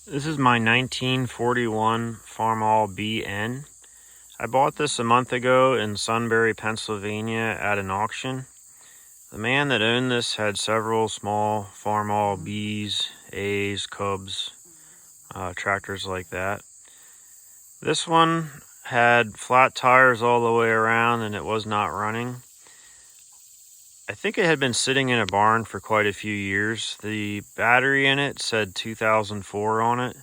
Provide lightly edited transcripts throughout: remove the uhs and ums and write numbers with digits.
This is my 1941 Farmall BN. I bought this a month ago in Sunbury, Pennsylvania at an auction. The man that owned this had several small Farmall Bs, As, Cubs, tractors like that. This one had flat tires all the way around and it was not running. I think it had been sitting in a barn for quite a few years. The battery in it said 2004 on it.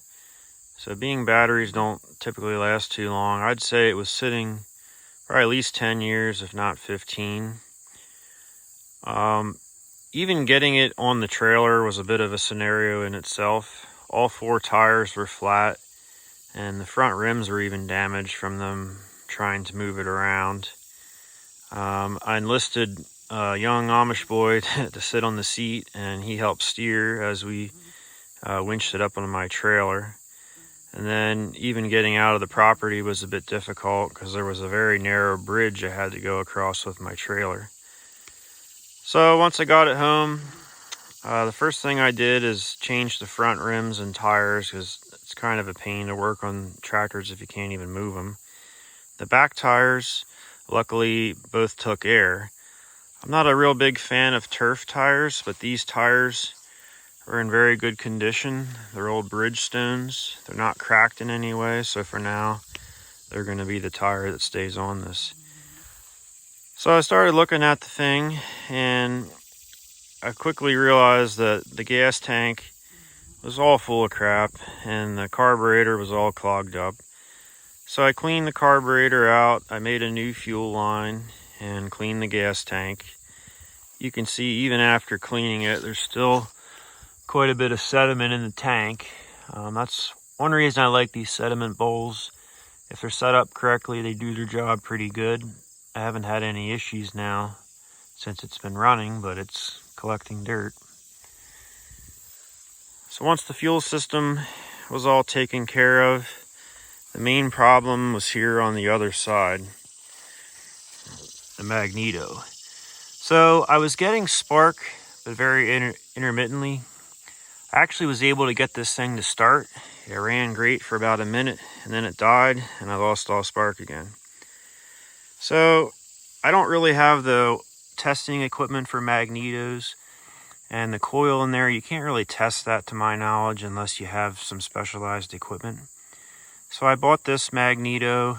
So being batteries don't typically last too long, I'd say it was sitting for at least 10 years, if not 15. Even getting it on the trailer was a bit of a scenario in itself. All four tires were flat, and the front rims were even damaged from them trying to move it around. I enlisted a young Amish boy to sit on the seat, and he helped steer as we winched it up on my trailer. And then even getting out of the property was a bit difficult because there was a very narrow bridge I had to go across with my trailer. So once I got it home, the first thing I did is change the front rims and tires because it's kind of a pain to work on tractors if you can't even move them. The back tires, luckily, both took air. I'm not a real big fan of turf tires, but these tires are in very good condition. They're old Bridgestones. They're not cracked in any way, so for now, they're going to be the tire that stays on this. So I started looking at the thing, and I quickly realized that the gas tank was all full of crap, and the carburetor was all clogged up. So I cleaned the carburetor out, I made a new fuel line, and cleaned the gas tank. You can see even after cleaning it, there's still quite a bit of sediment in the tank. That's one reason I like these sediment bowls. If they're set up correctly, they do their job pretty good. I haven't had any issues now since it's been running, but it's collecting dirt. So once the fuel system was all taken care of, the main problem was here on the other side, the Magneto. So I was getting spark, but very intermittently. I actually was able to get this thing to start. It ran great for about a minute, and then it died, and I lost all spark again. So I don't really have the testing equipment for magnetos, and the coil in there, you can't really test that to my knowledge unless you have some specialized equipment. So I bought this magneto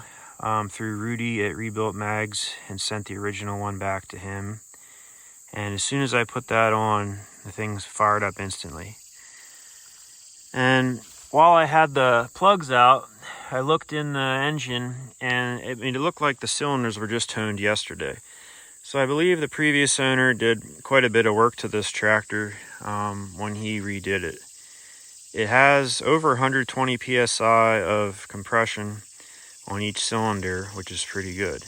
through Rudy at Rebuilt Mags and sent the original one back to him. And as soon as I put that on, the thing's fired up instantly. And while I had the plugs out, I looked in the engine, and it looked like the cylinders were just toned yesterday. So I believe the previous owner did quite a bit of work to this tractor when he redid it. It has over 120 psi of compression on each cylinder, which is pretty good.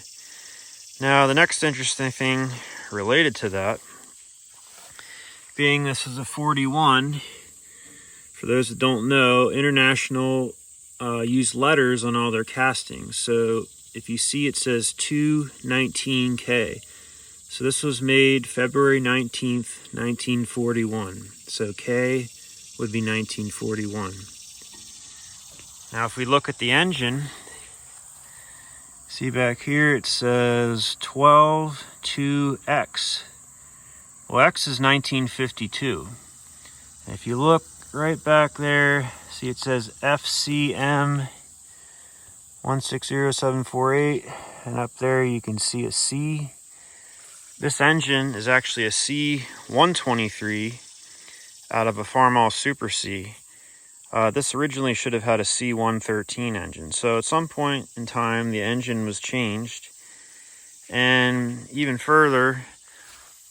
Now, the next interesting thing related to that, being this is a 41, for those that don't know, International use letters on all their castings. So if you see, it says 219K. So this was made February 19th, 1941. So K would be 1941. Now if we look at the engine, see back here it says 122X. Well, X is 1952. And if you look right back there, see it says FCM 160748, and up there you can see a C. This engine is actually a C123 out of a Farmall Super C. This originally should have had a C113 engine. So at some point in time, the engine was changed. And even further,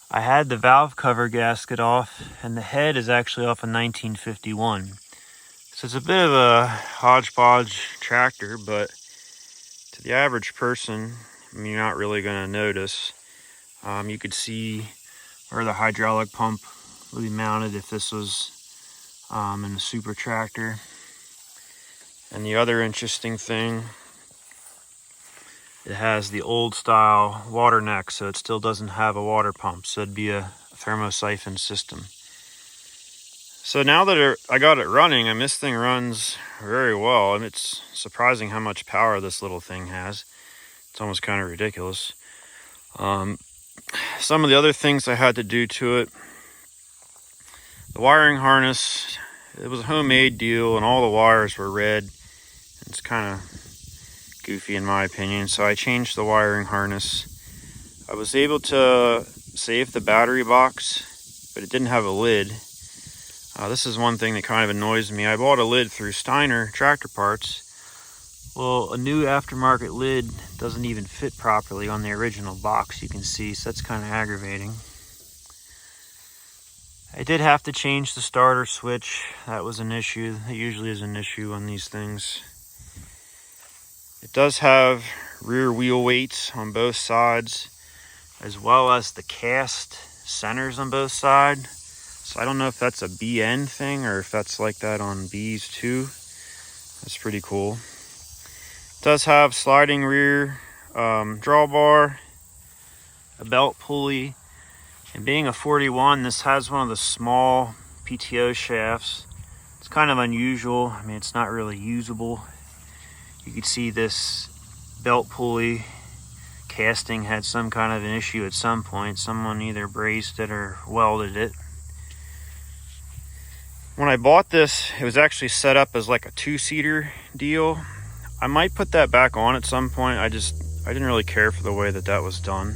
I had the valve cover gasket off, and the head is actually off in 1951. So it's a bit of a hodgepodge tractor, but to the average person, you're not really going to notice. You could see where the hydraulic pump would be mounted if this was in a super tractor. And the other interesting thing, it has the old style water neck, so it still doesn't have a water pump, so it'd be a thermosiphon system. So now that I got it running, and this thing runs very well, and it's surprising how much power this little thing has. It's almost kind of ridiculous. Some of the other things I had to do to it, the wiring harness, it was a homemade deal, and all the wires were red. It's kind of goofy in my opinion, so I changed the wiring harness. I was able to save the battery box, but it didn't have a lid. This is one thing that kind of annoys me. I bought a lid through Steiner Tractor Parts. Well, a new aftermarket lid doesn't even fit properly on the original box, you can see, so that's kind of aggravating. I did have to change the starter switch. That was an issue. It usually is an issue on these things. It does have rear wheel weights on both sides, as well as the cast centers on both sides. So I don't know if that's a BN thing or if that's like that on Bs too. That's pretty cool. It does have sliding rear drawbar, a belt pulley, and being a 41, this has one of the small PTO shafts. It's kind of unusual. I mean, it's not really usable. You can see this belt pulley casting had some kind of an issue at some point. Someone either brazed it or welded it. When I bought this, it was actually set up as like a 2-seater deal. I might put that back on at some point. I didn't really care for the way that was done.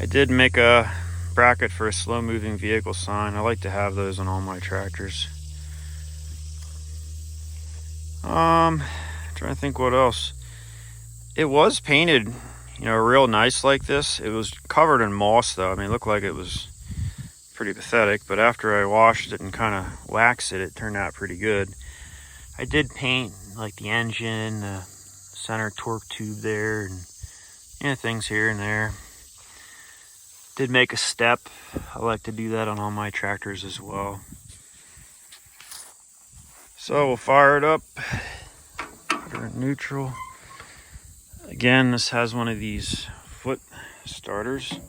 I did make a bracket for a slow moving vehicle sign. I like to have those on all my tractors. Trying to think what else. It was painted, real nice like this. It was covered in moss though. I mean, it looked like it was pretty pathetic, but after I washed it and kind of waxed it, it turned out pretty good. I did paint like the engine, the center torque tube there, and things here and there. Did make a step. I like to do that on all my tractors as well. So we'll fire it up. Put her in neutral. Again, this has one of these foot starters.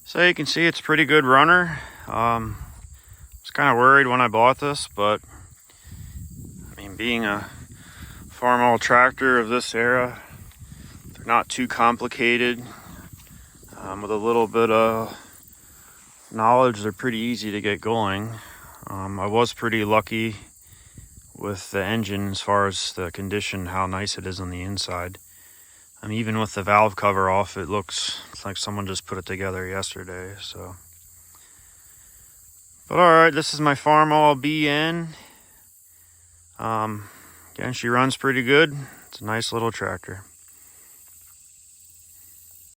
So you can see it's a pretty good runner. I was kind of worried when I bought this, but I mean, being a Farmall tractor of this era, they're not too complicated. With a little bit of knowledge, they're pretty easy to get going. I was pretty lucky with the engine as far as the condition, how nice it is on the inside. Even with the valve cover off, it looks like someone just put it together yesterday. So, but all right, this is my Farmall BN. Again, she runs pretty good. It's a nice little tractor.